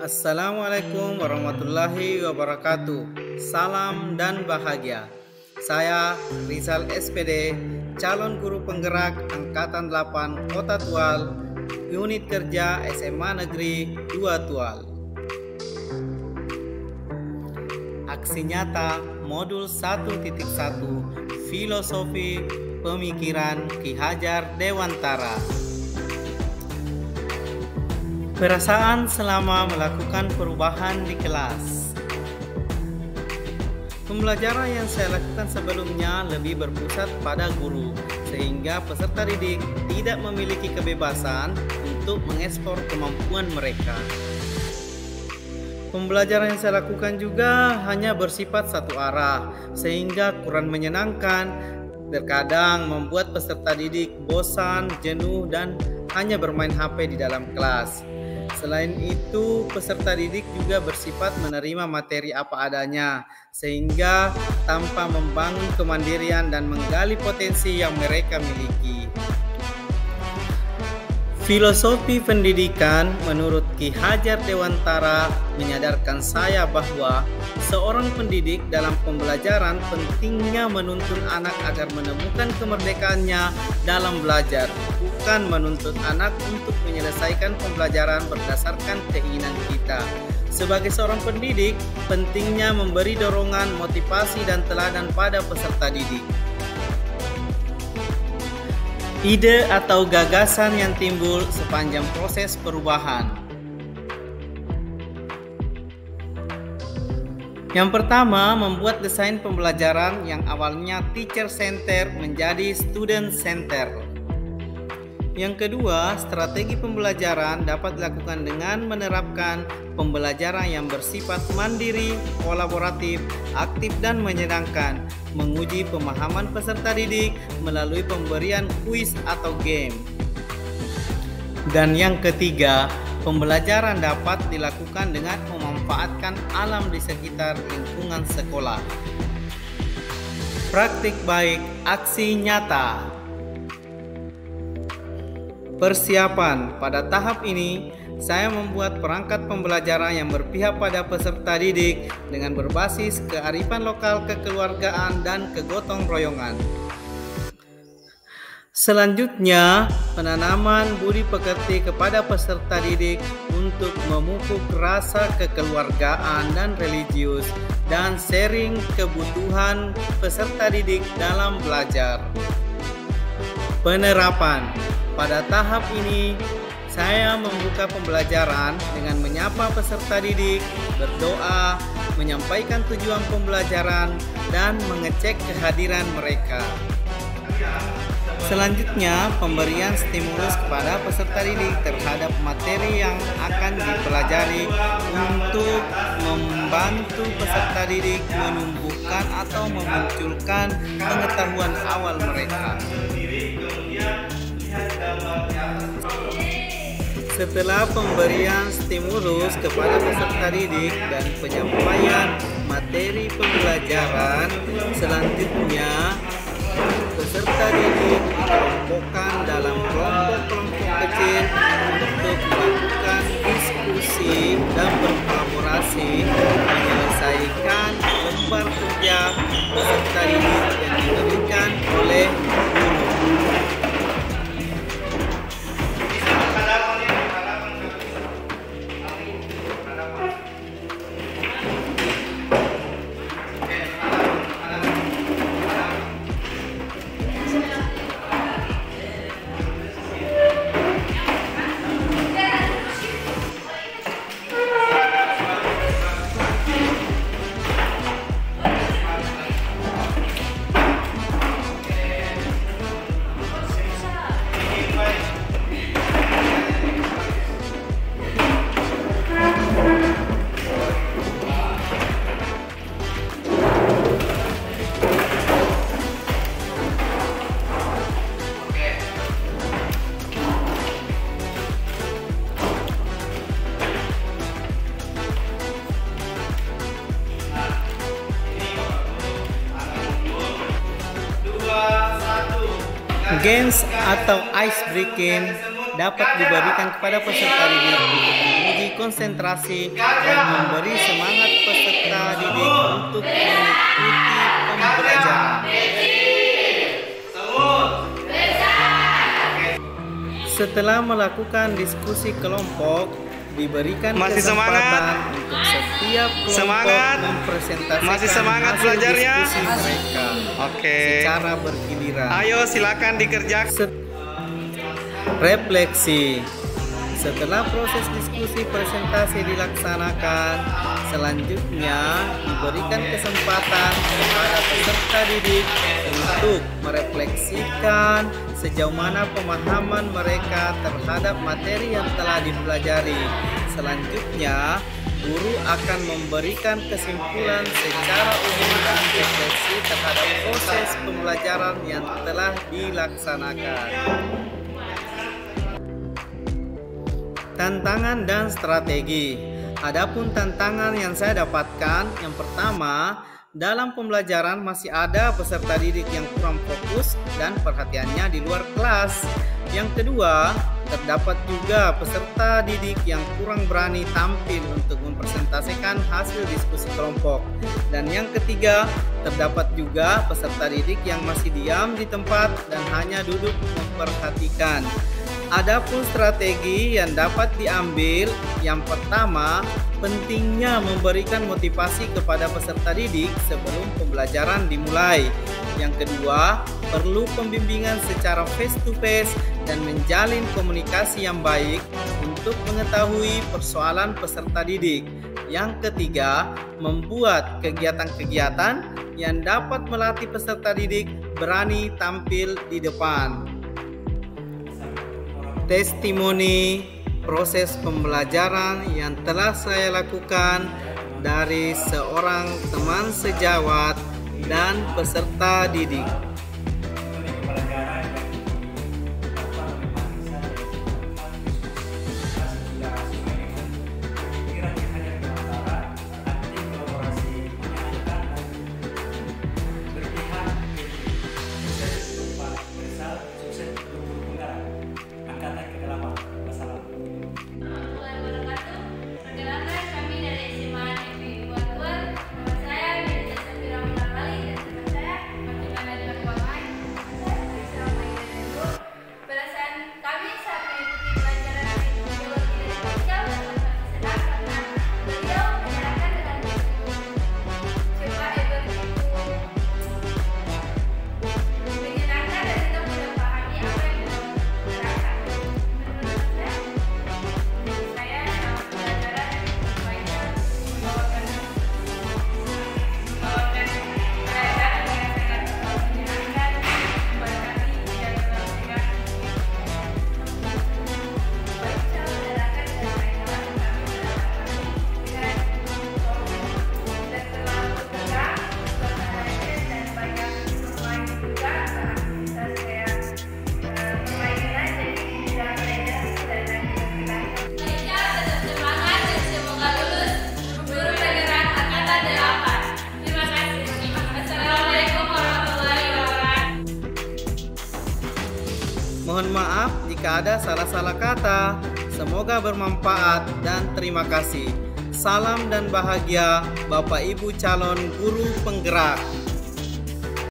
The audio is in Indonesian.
Assalamualaikum warahmatullahi wabarakatuh. Salam dan bahagia. Saya Rizal SPD, calon guru penggerak Angkatan 8 Kota Tual, Unit Kerja SMA Negeri 2 Tual. Aksi nyata Modul 1.1 Filosofi Pemikiran Ki Hajar Dewantara. Perasaan selama melakukan perubahan di kelas. Pembelajaran yang saya lakukan sebelumnya lebih berpusat pada guru, sehingga peserta didik tidak memiliki kebebasan untuk mengekspor kemampuan mereka. Pembelajaran yang saya lakukan juga hanya bersifat satu arah, sehingga kurang menyenangkan, terkadang membuat peserta didik bosan, jenuh, dan hanya bermain HP di dalam kelas. Selain itu, peserta didik juga bersifat menerima materi apa adanya, sehingga tanpa membangun kemandirian dan menggali potensi yang mereka miliki. Filosofi pendidikan menurut Ki Hajar Dewantara menyadarkan saya bahwa seorang pendidik dalam pembelajaran pentingnya menuntun anak agar menemukan kemerdekaannya dalam belajar, bukan menuntut anak untuk menyelesaikan pembelajaran berdasarkan keinginan kita. Sebagai seorang pendidik, pentingnya memberi dorongan, motivasi, dan teladan pada peserta didik. Ide atau gagasan yang timbul sepanjang proses perubahan. Yang pertama, membuat desain pembelajaran yang awalnya teacher center menjadi student center. Yang kedua, strategi pembelajaran dapat dilakukan dengan menerapkan pembelajaran yang bersifat mandiri, kolaboratif, aktif, dan menyenangkan, menguji pemahaman peserta didik melalui pemberian kuis atau game. Dan yang ketiga, pembelajaran dapat dilakukan dengan memanfaatkan alam di sekitar lingkungan sekolah. Praktik baik, aksi nyata. Persiapan. Pada tahap ini, saya membuat perangkat pembelajaran yang berpihak pada peserta didik dengan berbasis kearifan lokal, kekeluargaan, dan kegotong royongan. Selanjutnya, penanaman budi pekerti kepada peserta didik untuk memupuk rasa kekeluargaan dan religius, dan sharing kebutuhan peserta didik dalam belajar. Penerapan. Pada tahap ini, saya membuka pembelajaran dengan menyapa peserta didik, berdoa, menyampaikan tujuan pembelajaran, dan mengecek kehadiran mereka. Selanjutnya, pemberian stimulus kepada peserta didik terhadap materi yang akan dipelajari untuk membantu peserta didik menumbuhkan atau memunculkan pengetahuan awal mereka. Setelah pemberian stimulus kepada peserta didik dan penyampaian materi pembelajaran, selanjutnya peserta didik dikelompokkan dalam kelompok-kelompok kecil untuk melakukan diskusi dan berkolaborasi menyelesaikan lembar kerja peserta didik yang diberikan oleh guru. Games atau ice breaking dapat diberikan kepada peserta didik untuk menguji berkonsentrasi dan memberi semangat peserta didik untuk mengikuti pembelajaran. Setelah melakukan diskusi kelompok, diberikan kesempatan untuk setiap kelompok mempresentasikan hasil diskusi mereka secara bergiliran. Ayo silakan dikerjakan. Refleksi. Setelah proses diskusi presentasi dilaksanakan, selanjutnya diberikan kesempatan kepada peserta didik untuk merefleksikan sejauh mana pemahaman mereka terhadap materi yang telah dipelajari. Selanjutnya, guru akan memberikan kesimpulan secara umum dan refleksi terhadap proses pembelajaran yang telah dilaksanakan. Tantangan dan strategi. Adapun tantangan yang saya dapatkan, yang pertama, dalam pembelajaran masih ada peserta didik yang kurang fokus dan perhatiannya di luar kelas. Yang kedua, terdapat juga peserta didik yang kurang berani tampil untuk mempresentasikan hasil diskusi kelompok. Dan yang ketiga, terdapat juga peserta didik yang masih diam di tempat dan hanya duduk memperhatikan. Adapun strategi yang dapat diambil, yang pertama, pentingnya memberikan motivasi kepada peserta didik sebelum pembelajaran dimulai. Yang kedua, perlu pembimbingan secara face-to-face dan menjalin komunikasi yang baik untuk mengetahui persoalan peserta didik. Yang ketiga, membuat kegiatan-kegiatan yang dapat melatih peserta didik berani tampil di depan. Testimoni proses pembelajaran yang telah saya lakukan dari seorang teman sejawat dan peserta didik. Mohon maaf jika ada salah-salah kata. Semoga bermanfaat dan terima kasih. Salam dan bahagia Bapak Ibu calon guru penggerak.